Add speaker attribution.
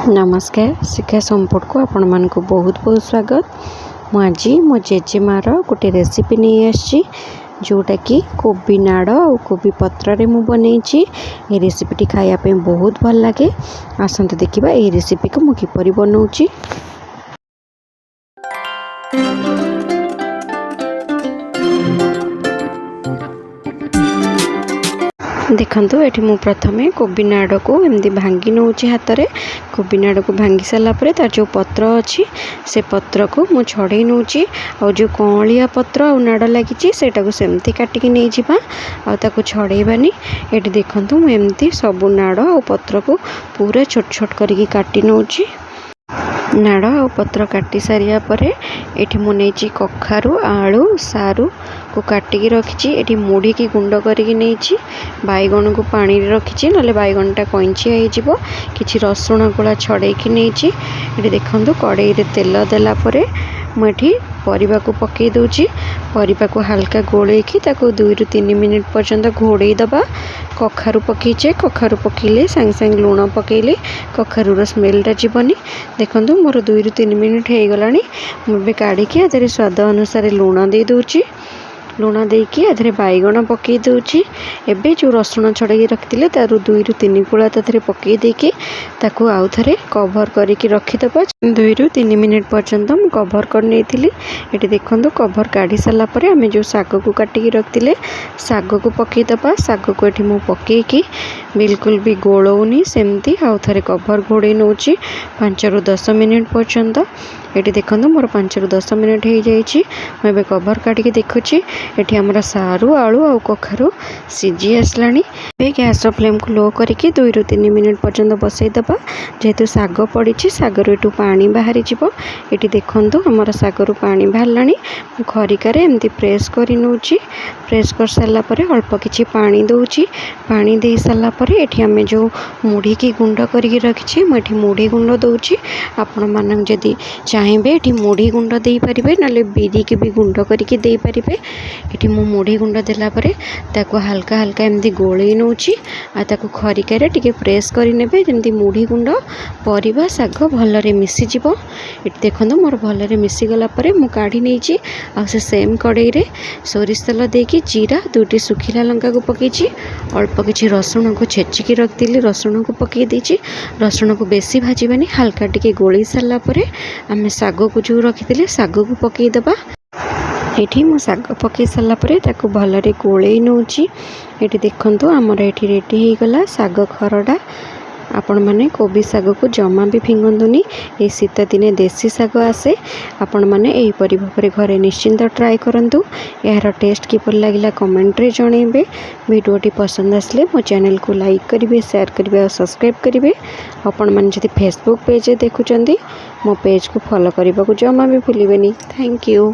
Speaker 1: नमस्कार शिक्षा संपुट को आपण मान को बहुत बहुत स्वागत। मुझे मो जेजेमार गोटे रेसिपी नहीं आसी जोटा कि कोबी नाड़ और कोबी पत्र रे मु बनई। ये रेसिपीटी खायापे बहुत भल लगे। आसंतु देखिबा ये रेसिपी को मु किपरि बनाउची। देखंतु एठी मु प्रथमे कोबी नाड़ को एमती भांगी नौची हाथ रे। कोबी नाड़ को भांगी सारा पर तार जो पत्र अच्छी से पत्र को मु छड़े नौची और जो कौलिया पत्र और नाड़ लगी सेटा को सेमती काटिकी नहीं जिबा आ ताको छड़ेबानी। एठी देखंतु मु एमती सब नाड़ और पत्र को पूरा छोट छोट करके काटी नौची। नाड़ और पत्र काटी सारिया परे एठी मु नेची कखारू आलू सारू को काटिकी रखी। एठी मुड़ी की गुंड करके नहीं बैगण को पानी रखी ना बैगणटा कंचिया हो किसी रसुण गुला छड़े नहीं। ये देखो कड़ाई रे तेल देला परे मुझे परिबा को पकई दूची। परिबा को हल्का गोलेकी 2 ରୁ 3 मिनिट पर्यंत घोड़े दबा। कखारू पकईचे कखारू पकईले सांग सांग लुण पकईले कखारूर स्मेलटा जीवनी। देखो मोर 2 ରୁ 3 मिनिट हो गला। मुझे काढ़ी स्वाद अनुसार लुण दे दूची। लुण देकी एथरे बैगण पकई दूची। एबे जो रसुण छड़ाई रखिले तार 2 ରୁ 3 कुला ताथरे पकई देकी ताकू आउ थरे कवर करके रखिदबा। 2 ରୁ 3 मिनिट पर्यंत मु कवर कर नेथिली। एटी देखंतु कवर काढ़ी सारा परे आमे जो साग को काटिकी रखिले साग को पकई दबा। साग को एठी मु पकईकी बिल्कुल भी गोलौनी सेमती आउ थरे कवर घोड़े नौची 5 ରୁ 10 मिनिट पर्यंत। एटी देखंतु मोर 5 ରୁ 10 मिनिट हो जाइए। मैं कवर काटिकी देखुची एठी हमरा सारू आलू और कखारू सीझी आसलानी। गैस फ्लेम को लो करके 2 ରୁ 3 मिनिट पर्यंत बसई दबा। जेहेतु साग पड़ी सागर एटू पानी बाहरी जीवो। एटी देखंतु हमर सागर पानी बाहरलानी। खरिकार एमती प्रेस करी नौची। प्रेस कर सारा परे अल्प किछि पानी दउची। पानी दे सारा परे एठी हमें जो मुढ़ी की गुंड करके रखी मुझे मुढ़ी गुंड दउची। आपण मानक जदि चाहिए एठी मुढ़ी गुंड दे परिबे नले बिरी के भी गुंड करके दे परिबे। एठी मु मुढ़ी गुंड देला परे ताको हल्का हल्का एमती गोले नौची आ ताको खरिकार टिके प्रेस करि नेबे जेमती मुढ़ी गुंड परिबा साग भलरे मिसी जीवो। एठी देखंतु मोर भलरे मिसी गला परे मु काढ़ी नेची आ से सेम कड़ाई रे सोरिष तेल देकी जीरा 2टी सुखिला लंका को पकेची। अल्प किछि रसुण को छेचिकी रखिली रसुण को पकई देची। रसुण को बेसी भाजीबानी हल्का टिके गोली सारा परे आमे साग को जो रखिले साग को पकई दबा। एठी मु साग पकई सारा परे ताको भलरे गोलेई नौची। एठी देखंतु हमर एठी रेडी हो गला साग खरडा। आपण माने कोबी साग को जमा भी फिंगंतुनी। ए शीत दिने देसी साग आसे। आपण माने एही परिभाबरे घरे निश्चिंत ट्राई करंतु। यार टेस्ट किपर लागिला कमेंट रे जणेबे। वीडियोटी पसंद आसले मो चैनल को लाइक करिवे शेयर करिवे और सब्सक्राइब करिवे। आपण माने जदि फेसबुक पेज देखुचंदी मो पेज को फॉलो करबा को जमा भी भूलिबेनी। Thank you.